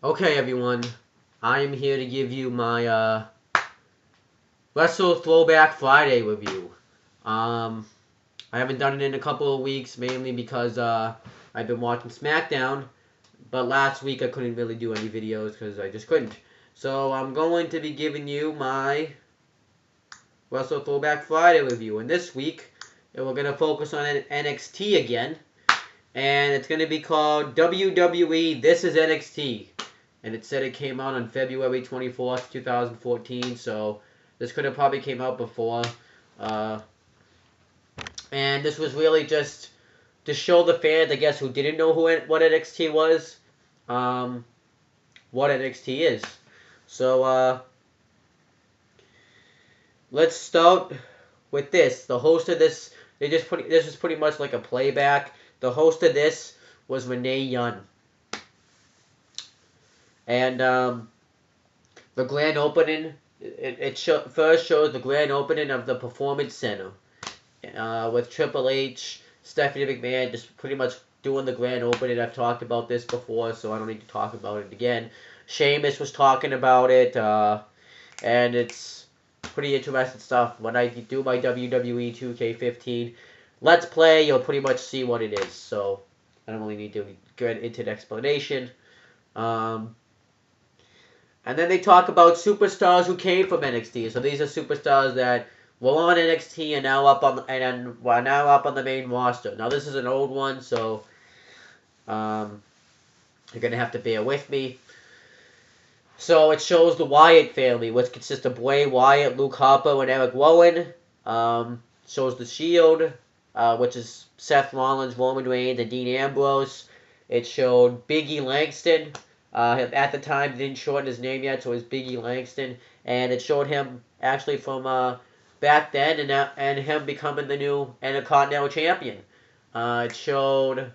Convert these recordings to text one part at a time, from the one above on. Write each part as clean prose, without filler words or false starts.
Okay, everyone, I am here to give you my Wrestle Throwback Friday review. I haven't done it in a couple of weeks, mainly because I've been watching SmackDown, but last week I couldn't really do any videos because I just couldn't. So I'm going to be giving you my Wrestle Throwback Friday review, and this week we're going to focus on NXT again, and it's going to be called WWE This is NXT. And it said it came out on February 24th, 2014, so this could have probably came out before. And this was really just to show the fans, I guess, who didn't know what NXT was, what NXT is. So, let's start with this. The host of this, this is pretty much like a playback. The host of this was Renee Young. And the grand opening, first shows the grand opening of the Performance Center with Triple H, Stephanie McMahon, just pretty much doing the grand opening. I've talked about this before, so I don't need to talk about it again. Sheamus was talking about it, and it's pretty interesting stuff. When I do my WWE 2K15 Let's Play, you'll pretty much see what it is, so I don't really need to get into the explanation. And then they talk about superstars who came from NXT. So these are superstars that were on NXT and now up on the main roster. Now this is an old one, so you're gonna have to bear with me. So it shows the Wyatt family, which consists of Bray Wyatt, Luke Harper, and Eric Rowan. Shows the Shield, which is Seth Rollins, Roman Reigns, and Dean Ambrose. It showed Big E Langston. At the time, didn't shorten his name yet, so it was Big E Langston, and it showed him actually from back then, and him becoming the new Intercontinental Champion. It showed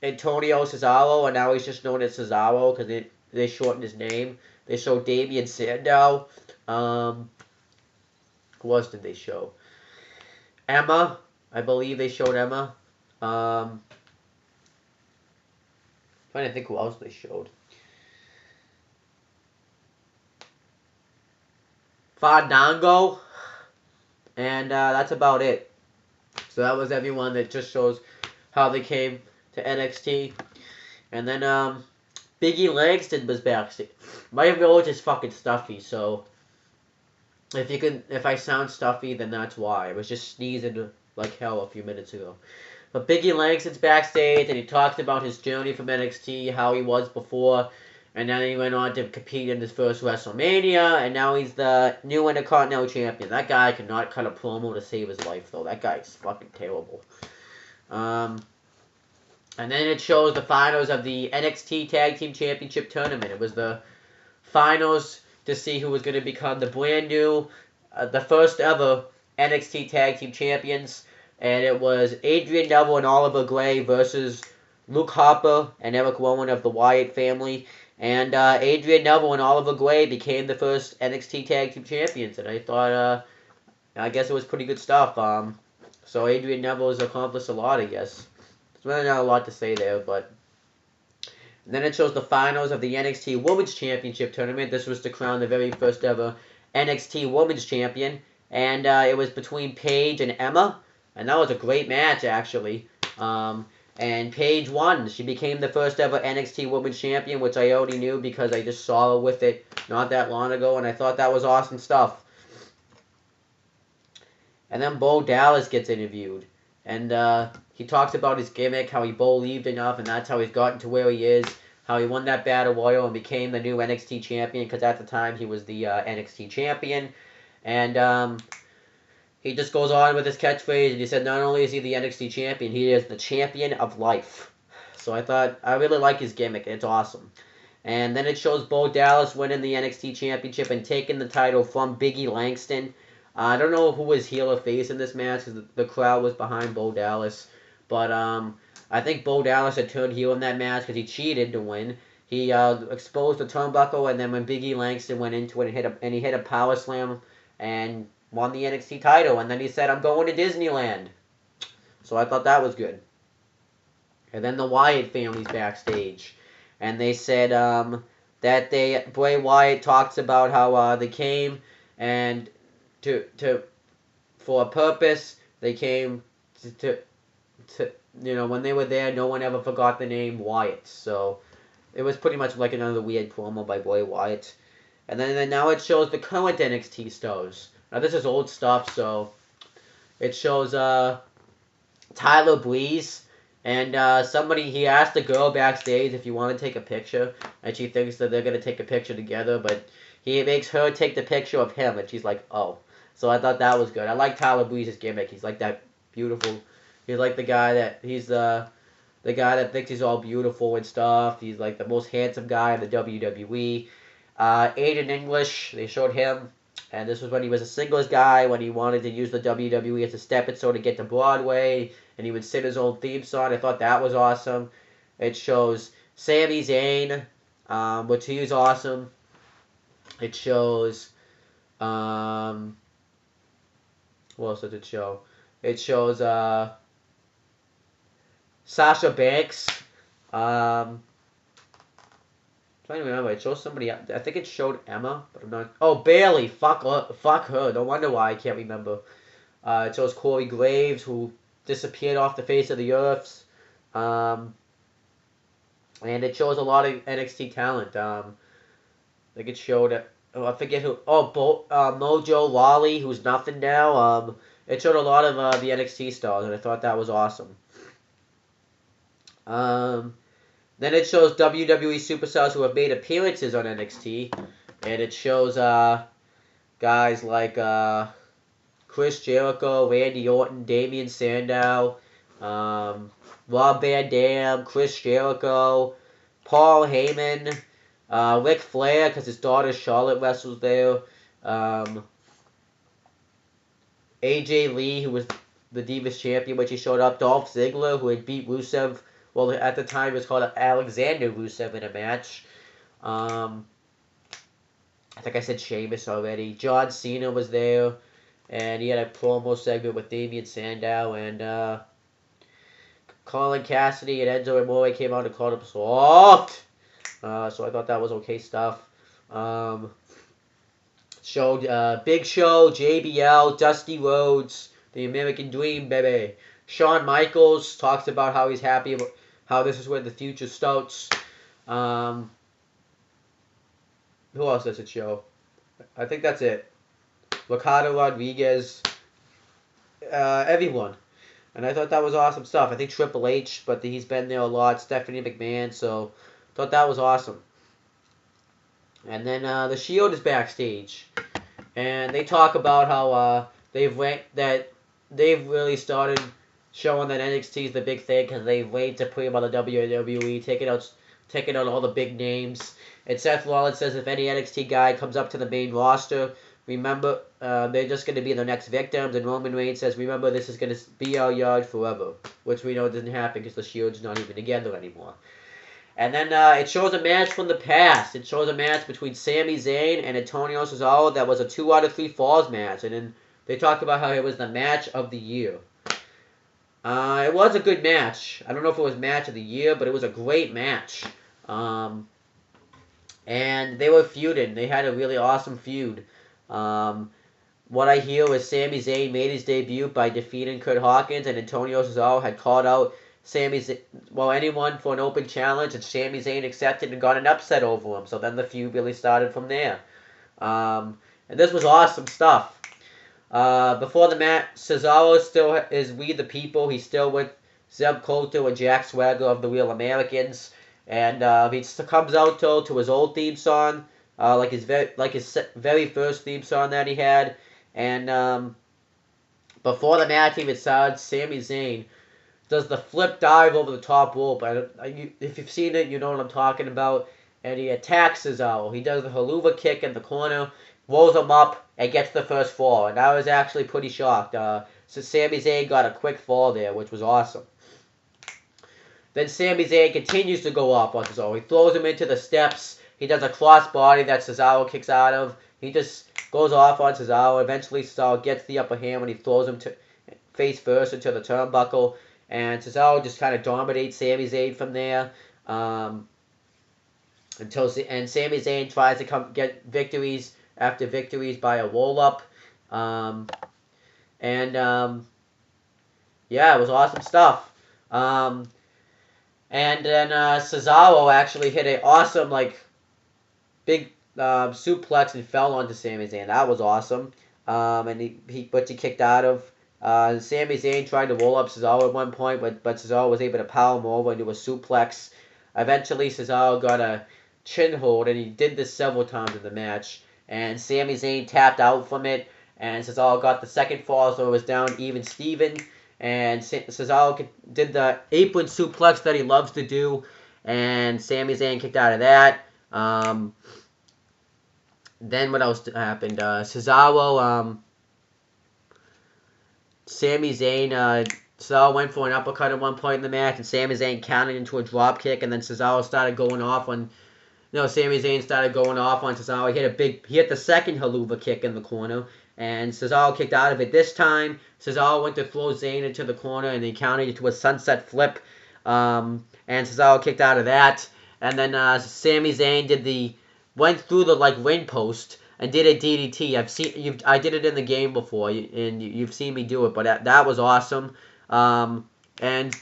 Antonio Cesaro, and now he's just known as Cesaro because they shortened his name. They showed Damien Sandow. Who else did they show? Emma, I believe they showed Emma. Trying to think who else they showed. Fandango. And that's about it. So that was everyone. That just shows how they came to NXT. And then Biggie Langston was backstage. My village is fucking stuffy, so if I sound stuffy, then that's why. I was just sneezing like hell a few minutes ago. But Biggie Langston's backstage, and he talks about his journey from NXT, how he was before, and then he went on to compete in his first WrestleMania, and now he's the new Intercontinental Champion. That guy cannot cut a promo to save his life, though. That guy's fucking terrible. And then it shows the finals of the NXT Tag Team Championship Tournament. It was the finals to see who was going to become the brand new, the first ever NXT Tag Team Champions. And it was Adrian Neville and Oliver Gray versus Luke Harper and Eric Rowan of the Wyatt family. And Adrian Neville and Oliver Gray became the first NXT Tag Team Champions. And I thought, I guess it was pretty good stuff. So Adrian Neville has accomplished a lot, I guess. There's really not a lot to say there, but... And then it shows the finals of the NXT Women's Championship Tournament. This was to crown the very first ever NXT Women's Champion. And it was between Paige and Emma. And that was a great match, actually. And Paige won. She became the first ever NXT Women's Champion, which I already knew because I just saw her with it not that long ago, and I thought that was awesome stuff. And then Bo Dallas gets interviewed. And he talks about his gimmick, how he believed enough, and that's how he's gotten to where he is. How he won that Battle Royal and became the new NXT Champion, because at the time he was the NXT Champion. And... he just goes on with his catchphrase, and he said not only is he the NXT champion, he is the champion of life. So I really like his gimmick. It's awesome. And then it shows Bo Dallas winning the NXT championship and taking the title from Biggie Langston. I don't know who was heel or face in this match because the crowd was behind Bo Dallas. But I think Bo Dallas had turned heel in that match because he cheated to win. He exposed the turnbuckle, and then when Biggie Langston went into it and he hit a power slam and won the NXT title, and then he said, I'm going to Disneyland. So I thought that was good. And then the Wyatt family's backstage. and they said that Bray Wyatt talks about how they came and to for a purpose. They came to when they were there, no one ever forgot the name Wyatt. So it was pretty much like another weird promo by Bray Wyatt. And then now it shows the current NXT stars. Now this is old stuff, so it shows Tyler Breeze. And somebody, he asked the girl backstage if you want to take a picture, and she thinks that they're going to take a picture together, but he makes her take the picture of him, and she's like, oh. So I thought that was good. I like Tyler Breeze's gimmick. He's like that beautiful, he's like the guy that, he's the guy that thinks he's all beautiful and stuff. He's like the most handsome guy in the WWE. Aiden English, they showed him, and this was when he was a singles guy, when he wanted to use the WWE as a stepping stone to get to Broadway, and he would sing his own theme song. I thought that was awesome. It shows Sami Zayn, which he was awesome. It shows, what else does it show? It shows Sasha Banks. Trying to remember, it shows somebody. I think it showed Emma, but I'm not. Oh, Bailey. Fuck her. No wonder why I can't remember. It shows Corey Graves, who disappeared off the face of the earth. And it shows a lot of NXT talent. I think it showed. Oh, I forget who. Oh, Mojo Lawley, who's nothing now. It showed a lot of the NXT stars, and I thought that was awesome. Then it shows WWE superstars who have made appearances on NXT, and it shows guys like Chris Jericho, Randy Orton, Damian Sandow, Rob Van Dam, Chris Jericho, Paul Heyman, Ric Flair, because his daughter Charlotte wrestles there, AJ Lee, who was the Divas Champion when she showed up, Dolph Ziggler, who had beat Rusev. Well, at the time, it was called Alexander Rusev in a match. I think I said Sheamus already. John Cena was there, and he had a promo segment with Damian Sandow, and Colin Cassidy and Enzo Amore came out and called him soft. So I thought that was okay stuff. Showed Big Show, JBL, Dusty Rhodes, the American Dream, baby. Shawn Michaels talks about how he's happy about how this is where the future starts. Who else does it show? I think that's it. Ricardo Rodriguez. Everyone. And I thought that was awesome stuff. I think Triple H, but he's been there a lot. Stephanie McMahon, so thought that was awesome. And then the Shield is backstage. And they talk about how they've really started showing that NXT is the big thing because they've waited to put him on the WWE, taking out all the big names. And Seth Rollins says if any NXT guy comes up to the main roster, remember, they're just going to be the next victims. And Roman Reigns says, remember, this is going to be our yard forever. Which we know doesn't happen because the Shield's not even together anymore. And then it shows a match from the past. It shows a match between Sami Zayn and Antonio Cesaro that was a 2 out of 3 falls match. And then they talk about how it was the match of the year. It was a good match. I don't know if it was match of the year, but it was a great match. And they were feuding. They had a really awesome feud. What I hear was Sami Zayn made his debut by defeating Kurt Hawkins, and Antonio Cesaro had called out anyone for an open challenge, and Sami Zayn accepted and got an upset over him. So then the feud really started from there. And this was awesome stuff. Before the match, Cesaro still is We the People. He's still with Zeb Coulter and Jack Swagger of the Real Americans. And he comes out to his old theme song, like his very first theme song that he had. And before the match even starts, Sami Zayn does the flip dive over the top rope. If you've seen it, you know what I'm talking about. And he attacks Cesaro. He does the haluva kick in the corner, rolls him up, and gets the first fall. And I was actually pretty shocked. So Sami Zayn got a quick fall there, which was awesome. Then Sami Zayn continues to go off on Cesaro. He throws him into the steps. He does a crossbody that Cesaro kicks out of. He just goes off on Cesaro. Eventually, Cesaro gets the upper hand when he throws him face first into the turnbuckle. And Cesaro just kind of dominates Sami Zayn from there. and Sami Zayn tries to get victories after victories by a roll up. Um, and yeah, it was awesome stuff. Um, and then Cesaro actually hit a awesome big suplex and fell onto Sami Zayn. That was awesome. And he kicked out of. Sami Zayn tried to roll up Cesaro at one point, but Cesaro was able to power him over into a suplex. Eventually, Cesaro got a chin hold, and he did this several times in the match. And Sami Zayn tapped out from it, and Cesaro got the second fall, so it was down even Steven. And Cesaro did the apron suplex that he loves to do, and Sami Zayn kicked out of that. Then what else happened? Cesaro, Sami Zayn, Cesaro went for an uppercut at one point in the match, and Sami Zayn countered into a drop kick, and then Cesaro started going off on. No, Sami Zayn started going off on Cesaro. He hit the second haluva kick in the corner, and Cesaro kicked out of it this time. Cesaro went to throw Zayn into the corner, and he countered into a sunset flip, and Cesaro kicked out of that. And then Sami Zayn went through the ring post and did a DDT. I did it in the game before, and you've seen me do it, but that was awesome. And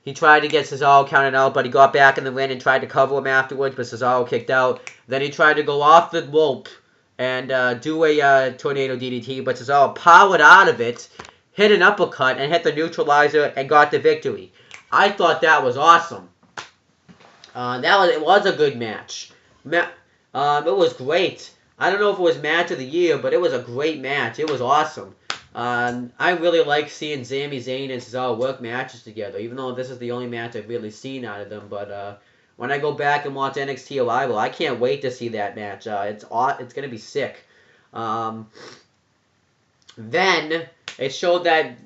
he tried to get Cesaro counted out, but he got back in the ring and tried to cover him afterwards, but Cesaro kicked out. Then he tried to go off the rope and do a tornado DDT, but Cesaro powered out of it, hit an uppercut, and hit the neutralizer and got the victory. I thought that was awesome. It was a good match. It was great. I don't know if it was match of the year, but it was a great match. It was awesome. I really like seeing Sami Zayn and Cesaro work matches together, even though this is the only match I've really seen out of them. But when I go back and watch NXT Arrival, I can't wait to see that match. It's going to be sick. Then it showed that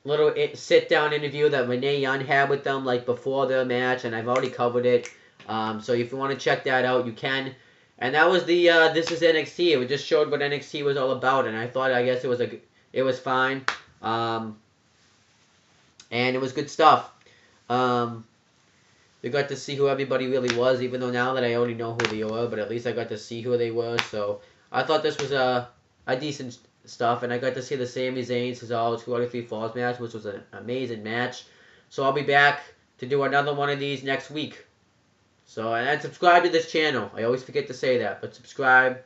little sit-down interview that Renee Young had with them before their match, and I've already covered it. So if you want to check that out, you can. And that was the This is NXT. It just showed what NXT was all about, and I guess it was fine, and it was good stuff. We got to see who everybody really was, even though now that I already know who they were, but at least I got to see who they were. So I thought this was a decent stuff, and I got to see the Sami Zayn Cesaro 203 Falls match, which was an amazing match. So I'll be back to do another one of these next week. So, and subscribe to this channel. I always forget to say that, but subscribe.